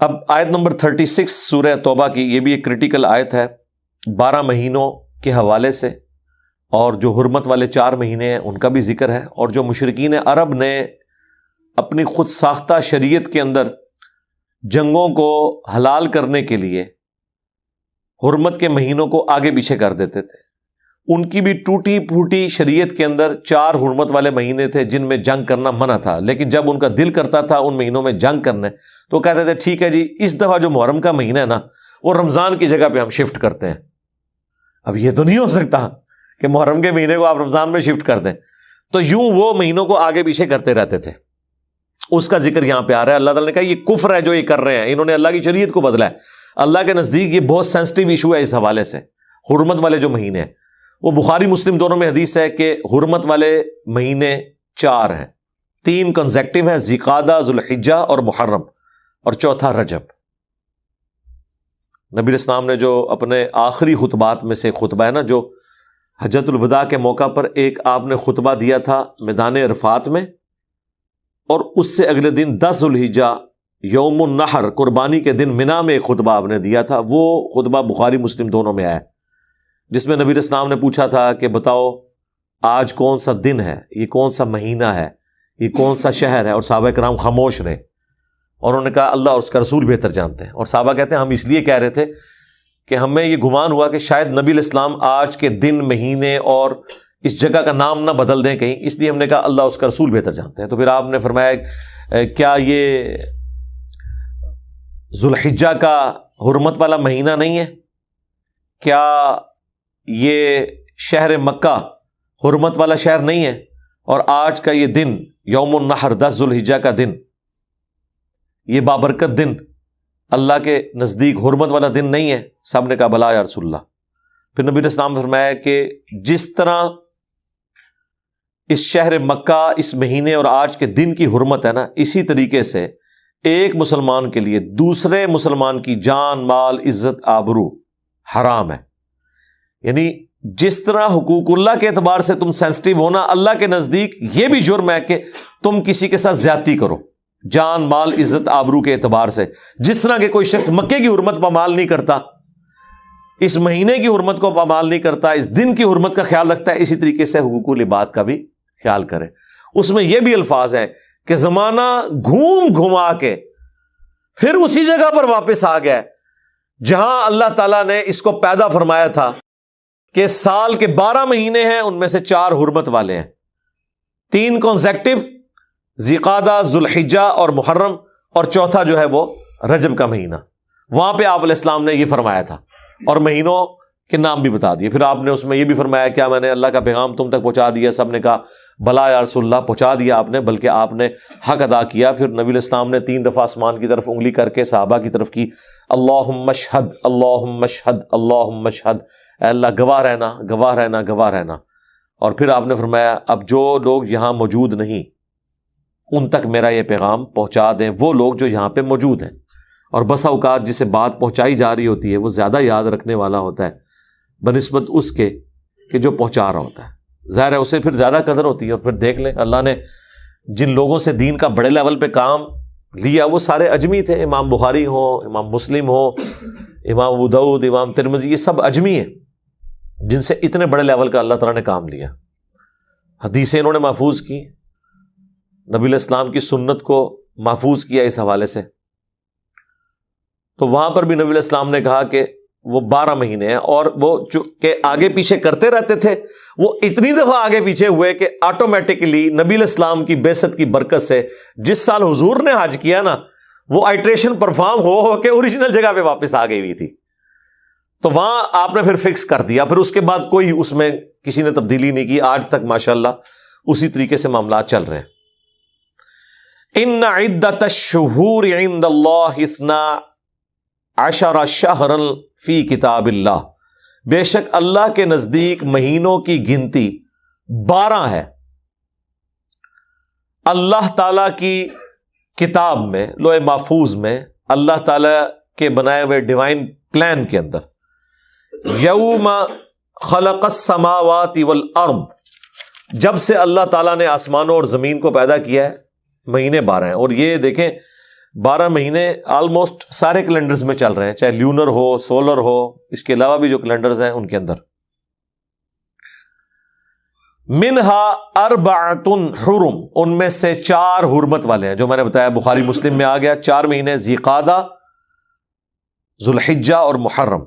اب آیت نمبر 36 سورہ توبہ کی، یہ بھی ایک کریٹیکل آیت ہے 12 مہینوں کے حوالے سے، اور جو حرمت والے 4 مہینے ہیں ان کا بھی ذکر ہے، اور جو مشرکین عرب نے اپنی خود ساختہ شریعت کے اندر جنگوں کو حلال کرنے کے لیے حرمت کے مہینوں کو آگے پیچھے کر دیتے تھے، ان کی بھی ٹوٹی پھوٹی شریعت کے اندر 4 حرمت والے مہینے تھے جن میں جنگ کرنا منع تھا، لیکن جب ان کا دل کرتا تھا ان مہینوں میں جنگ کرنے تو کہتے تھے ٹھیک ہے جی، اس دفعہ جو محرم کا مہینہ ہے نا وہ رمضان کی جگہ پہ ہم شفٹ کرتے ہیں۔ اب یہ تو نہیں ہو سکتا کہ محرم کے مہینے کو آپ رمضان میں شفٹ کر دیں، تو یوں وہ مہینوں کو آگے پیچھے کرتے رہتے تھے۔ اس کا ذکر یہاں پہ آ رہا ہے، اللہ تعالیٰ نے کہا یہ کفر ہے جو یہ کر رہے ہیں، انہوں نے اللہ کی شریعت کو بدلا ہے۔ اللہ کے نزدیک یہ بہت سینسٹیو ایشو ہے اس حوالے سے۔ حرمت والے جو مہینے ہیں وہ بخاری مسلم دونوں میں حدیث ہے کہ حرمت والے مہینے 4 ہیں، 3 کنزیکٹیو ہیں، ذوالقعدہ، ذوالحجہ اور محرم، اور چوتھا رجب۔ نبی اسلام نے جو اپنے آخری خطبات میں سے خطبہ ہے نا، جو حجۃ الوداع کے موقع پر ایک آپ نے خطبہ دیا تھا میدان عرفات میں، اور اس سے اگلے دن 10 ذوالحجہ یوم النحر قربانی کے دن منا میں ایک خطبہ آپ نے دیا تھا، وہ خطبہ بخاری مسلم دونوں میں آیا، جس میں نبی اسلام نے پوچھا تھا کہ بتاؤ آج کون سا دن ہے، یہ کون سا مہینہ ہے، یہ کون سا شہر ہے، اور صحابہ کرام خاموش رہے، اور انہوں نے کہا اللہ اور اس کا رسول بہتر جانتے ہیں۔ اور صحابہ کہتے ہیں ہم اس لیے کہہ رہے تھے کہ ہمیں یہ گمان ہوا کہ شاید نبی الاسلام آج کے دن، مہینے اور اس جگہ کا نام نہ بدل دیں کہیں، اس لیے ہم نے کہا اللہ اس کا رسول بہتر جانتے ہیں۔ تو پھر آپ نے فرمایا کیا یہ ذوالحجہ کا حرمت والا مہینہ نہیں ہے؟ کیا یہ شہر مکہ حرمت والا شہر نہیں ہے؟ اور آج کا یہ دن یوم النحر 10 ذوالحجہ کا دن، یہ بابرکت دن اللہ کے نزدیک حرمت والا دن نہیں ہے؟ سب نے کہا بلا یا رسول اللہ۔ پھر نبی اسلام نے فرمایا کہ جس طرح اس شہر مکہ، اس مہینے اور آج کے دن کی حرمت ہے نا، اسی طریقے سے ایک مسلمان کے لیے دوسرے مسلمان کی جان، مال، عزت، آبرو حرام ہے۔ یعنی جس طرح حقوق اللہ کے اعتبار سے تم سینسٹیو ہونا، اللہ کے نزدیک یہ بھی جرم ہے کہ تم کسی کے ساتھ زیادتی کرو، جان، مال، عزت، آبرو کے اعتبار سے۔ جس طرح کہ کوئی شخص مکے کی حرمت پامال نہیں کرتا، اس مہینے کی حرمت کو پامال نہیں کرتا، اس دن کی حرمت کا خیال رکھتا ہے، اسی طریقے سے حقوق العباد کا بھی خیال کرے۔ اس میں یہ بھی الفاظ ہیں کہ زمانہ گھوم گھما کے پھر اسی جگہ پر واپس آ گیا جہاں اللہ تعالیٰ نے اس کو پیدا فرمایا تھا کہ سال کے 12 مہینے ہیں، ان میں سے 4 حرمت والے ہیں، 3 کنزیکٹیو ذوالقعدہ، ذوالحجہ اور محرم، اور چوتھا جو ہے وہ رجب کا مہینہ۔ وہاں پہ آپ علیہ السلام نے یہ فرمایا تھا، اور مہینوں کے نام بھی بتا دیے۔ پھر آپ نے اس میں یہ بھی فرمایا کیا میں نے اللہ کا پیغام تم تک پہنچا دیا؟ سب نے کہا بلا یا رسول اللہ، پہنچا دیا آپ نے، بلکہ آپ نے حق ادا کیا۔ پھر نبی علیہ السلام نے 3 دفعہ آسمان کی طرف انگلی کر کے صحابہ کی طرف کی، اللہم اشہد، اللہم اشہد، اللہم اشہد، اے اللہ گواہ رہنا، گواہ رہنا، گواہ رہنا۔ اور پھر آپ نے فرمایا اب جو لوگ یہاں موجود نہیں ان تک میرا یہ پیغام پہنچا دیں، وہ لوگ جو یہاں پہ موجود ہیں۔ اور بسا اوقات جسے بات پہنچائی جا رہی ہوتی ہے وہ زیادہ یاد رکھنے والا ہوتا ہے بنسبت اس کے کہ جو پہنچا رہا ہوتا ہے، ظاہر ہے اسے پھر زیادہ قدر ہوتی ہے۔ اور پھر دیکھ لیں اللہ نے جن لوگوں سے دین کا بڑے لیول پہ کام لیا وہ سارے اجمی تھے، امام بخاری ہو، امام مسلم ہو، امام ابو داؤد، امام ترمذی، یہ سب اجمی ہیں جن سے اتنے بڑے لیول کا اللہ تعالیٰ نے کام لیا۔ حدیثیں انہوں نے محفوظ کی، نبی علیہ السلام کی سنت کو محفوظ کیا اس حوالے سے۔ تو وہاں پر بھی نبی علیہ السلام نے کہا کہ وہ 12 مہینے ہیں، اور وہ کہ آگے پیچھے کرتے رہتے تھے، وہ اتنی دفعہ آگے پیچھے ہوئے کہ آٹومیٹکلی نبی علیہ السلام کی بعثت کی برکت سے جس سال حضور نے حج کیا نا، وہ آئٹریشن پرفارم ہو کے اوریجنل جگہ پہ واپس آ گئی ہوئی تھی۔ تو وہاں آپ نے پھر فکس کر دیا، پھر اس کے بعد کوئی اس میں کسی نے تبدیلی نہیں کی، آج تک ماشاءاللہ اسی طریقے سے معاملات چل رہے ہیں۔ ان عدۃ الشہور عند اللہ 12 شہرا فی کتاب اللہ، بے شک اللہ کے نزدیک مہینوں کی گنتی 12 ہے، اللہ تعالی کی کتاب میں، لوح محفوظ میں، اللہ تعالی کے بنائے ہوئے ڈیوائن پلان کے اندر۔ یوم خلق السماوات والارض، جب سے اللہ تعالیٰ نے آسمانوں اور زمین کو پیدا کیا ہے، مہینے 12 ہیں۔ اور یہ دیکھیں 12 مہینے آلموسٹ سارے کیلنڈرز میں چل رہے ہیں، چاہے لیونر ہو، سولر ہو، اس کے علاوہ بھی جو کیلنڈرز ہیں ان کے اندر۔ منہا اربعۃ حرم، ان میں سے 4 حرمت والے ہیں، جو میں نے بتایا بخاری مسلم میں آ گیا۔ 4 مہینے ذی قعدہ، ذوالحجہ اور محرم،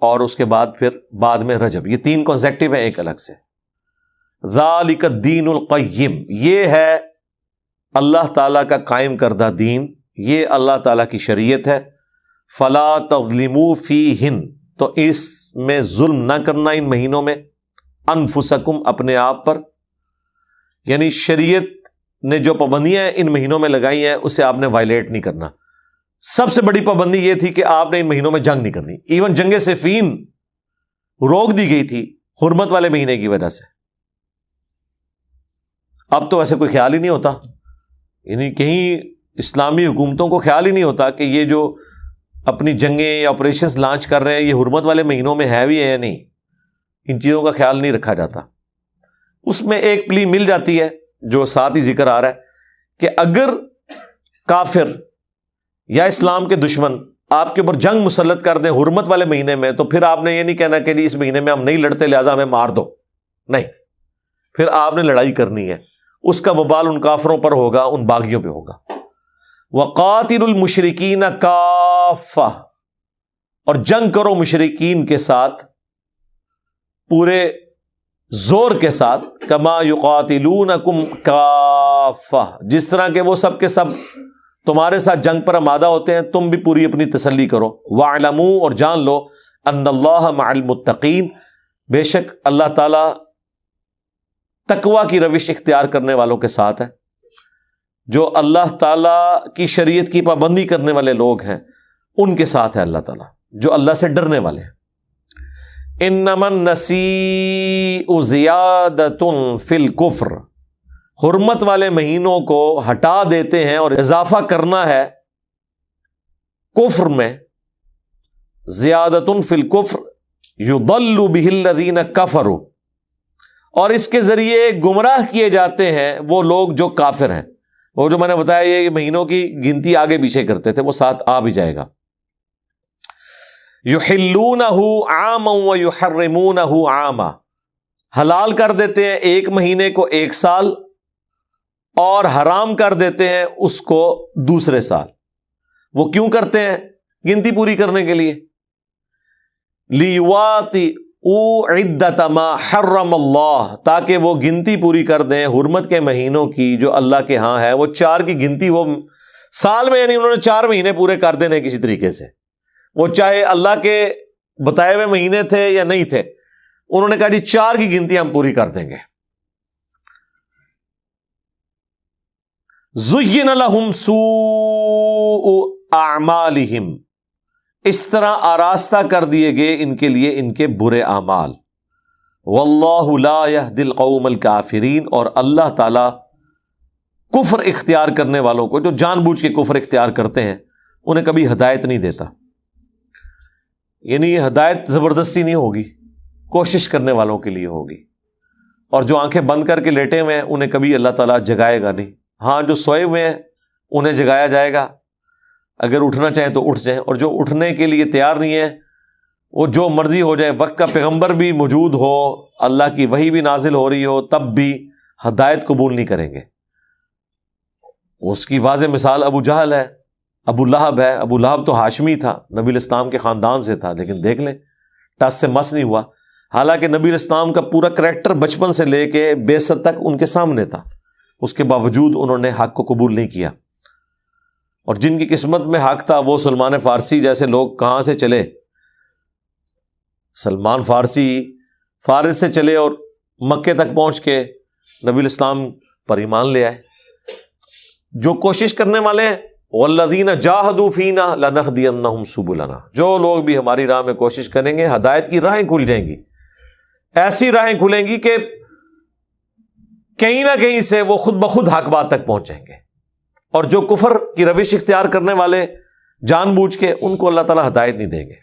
اور اس کے بعد میں رجب، یہ 3 کنسیکٹیو ہیں ایک الگ سے۔ ذالک الدین القیم، یہ ہے اللہ تعالیٰ کا قائم کردہ دین، یہ اللہ تعالیٰ کی شریعت ہے۔ فلا تظلموا فیہن، تو اس میں ظلم نہ کرنا ان مہینوں میں، انفسکم، اپنے آپ پر، یعنی شریعت نے جو پابندیاں ان مہینوں میں لگائی ہیں اسے آپ نے وائلیٹ نہیں کرنا۔ سب سے بڑی پابندی یہ تھی کہ آپ نے ان مہینوں میں جنگ نہیں کرنی، ایون جنگ صفین روک دی گئی تھی حرمت والے مہینے کی وجہ سے۔ اب تو ایسے کوئی خیال ہی نہیں ہوتا، یعنی کہیں اسلامی حکومتوں کو خیال ہی نہیں ہوتا کہ یہ جو اپنی جنگیں یا آپریشنز لانچ کر رہے ہیں یہ حرمت والے مہینوں میں ہے بھی ہے یا نہیں، ان چیزوں کا خیال نہیں رکھا جاتا۔ اس میں ایک پلی مل جاتی ہے جو ساتھ ہی ذکر آ رہا ہے کہ اگر کافر یا اسلام کے دشمن آپ کے اوپر جنگ مسلط کر دیں حرمت والے مہینے میں، تو پھر آپ نے یہ نہیں کہنا کہ اس مہینے میں ہم نہیں لڑتے لہذا ہمیں مار دو، نہیں، پھر آپ نے لڑائی کرنی ہے، اس کا وبال ان کافروں پر ہوگا، ان باغیوں پہ ہوگا۔ وَقَاتِلُوا الْمُشْرِكِينَ كَافَّةً، اور جنگ کرو مشرکین کے ساتھ پورے زور کے ساتھ، كَمَا يُقَاتِلُونَكُمْ كَافَّةً، جس طرح کہ وہ سب کے سب تمہارے ساتھ جنگ پر آمادہ ہوتے ہیں، تم بھی پوری اپنی تسلی کرو۔ وَاعْلَمُوا، اور جان لو، أَنَّ اللَّهَ مَعَ الْمُتَّقِينَ، بے شک اللہ تعالیٰ تقوی کی روش اختیار کرنے والوں کے ساتھ ہے۔ جو اللہ تعالیٰ کی شریعت کی پابندی کرنے والے لوگ ہیں ان کے ساتھ ہے اللہ تعالیٰ، جو اللہ سے ڈرنے والے ہیں۔ انما النسیء زیادۃ فی الکفر، حرمت والے مہینوں کو ہٹا دیتے ہیں اور اضافہ کرنا ہے کفر میں۔ زیادۃ فی الکفر یضل بہ الذین کفروا، اور اس کے ذریعے گمراہ کیے جاتے ہیں وہ لوگ جو کافر ہیں۔ وہ جو میں نے بتایا یہ مہینوں کی گنتی آگے پیچھے کرتے تھے، وہ ساتھ آ بھی جائے گا۔ یحلونہ عاما ویحرمونہ عاما، حلال کر دیتے ہیں ایک مہینے کو ایک سال، اور حرام کر دیتے ہیں اس کو دوسرے سال۔ وہ کیوں کرتے ہیں؟ گنتی پوری کرنے کے لیے۔ لیواطئوا عدۃ ما حرم اللہ، تاکہ وہ گنتی پوری کر دیں حرمت کے مہینوں کی جو اللہ کے ہاں ہے۔ وہ 4 کی گنتی وہ سال میں، یعنی انہوں نے 4 مہینے پورے کر دینے کسی طریقے سے، وہ چاہے اللہ کے بتائے ہوئے مہینے تھے یا نہیں تھے، انہوں نے کہا جی 4 کی گنتی ہم پوری کر دیں گے۔ زُيِّنَ لَهُمْ سُوءُ أَعْمَالِهِمْ، اس طرح آراستہ کر دیے گئے ان کے لیے ان کے برے اعمال۔ وَاللَّهُ لَا يَهْدِي الْقَوْمَ الْكَافِرِينَ، اور اللہ تعالی کفر اختیار کرنے والوں کو، جو جان بوجھ کے کفر اختیار کرتے ہیں، انہیں کبھی ہدایت نہیں دیتا۔ یعنی یہ ہدایت زبردستی نہیں ہوگی، کوشش کرنے والوں کے لیے ہوگی۔ اور جو آنکھیں بند کر کے لیٹے ہوئے ہیں انہیں کبھی اللہ تعالیٰ جگائے گا نہیں۔ ہاں جو سوئے ہوئے ہیں انہیں جگایا جائے گا، اگر اٹھنا چاہیں تو اٹھ جائیں، اور جو اٹھنے کے لیے تیار نہیں ہے وہ جو مرضی ہو جائے، وقت کا پیغمبر بھی موجود ہو، اللہ کی وحی بھی نازل ہو رہی ہو، تب بھی ہدایت قبول نہیں کریں گے۔ اس کی واضح مثال ابو جہل ہے، ابو لہب ہے۔ ابو لہب تو ہاشمی تھا، نبی الاسلام کے خاندان سے تھا، لیکن دیکھ لیں ٹس سے مس نہیں ہوا، حالانکہ نبی الاسلام کا پورا کریکٹر بچپن سے لے کے بعثت تک ان کے سامنے تھا، اس کے باوجود انہوں نے حق کو قبول نہیں کیا۔ اور جن کی قسمت میں حق تھا وہ سلمان فارسی جیسے لوگ کہاں سے چلے؟ سلمان فارسی فارس سے چلے اور مکے تک پہنچ کے نبی الاسلام پر ایمان لے آئے۔ جو کوشش کرنے والے ہیں، والذین جاہدوا فینا لنہدینہم سبلنا، جو لوگ بھی ہماری راہ میں کوشش کریں گے ہدایت کی راہیں کھل جائیں گی، ایسی راہیں کھلیں گی کہ کہیں نہ کہیں سے وہ خود بخود حق بات تک پہنچ جائیں گے۔ اور جو کفر کی روش اختیار کرنے والے جان بوجھ کے، ان کو اللہ تعالیٰ ہدایت نہیں دیں گے۔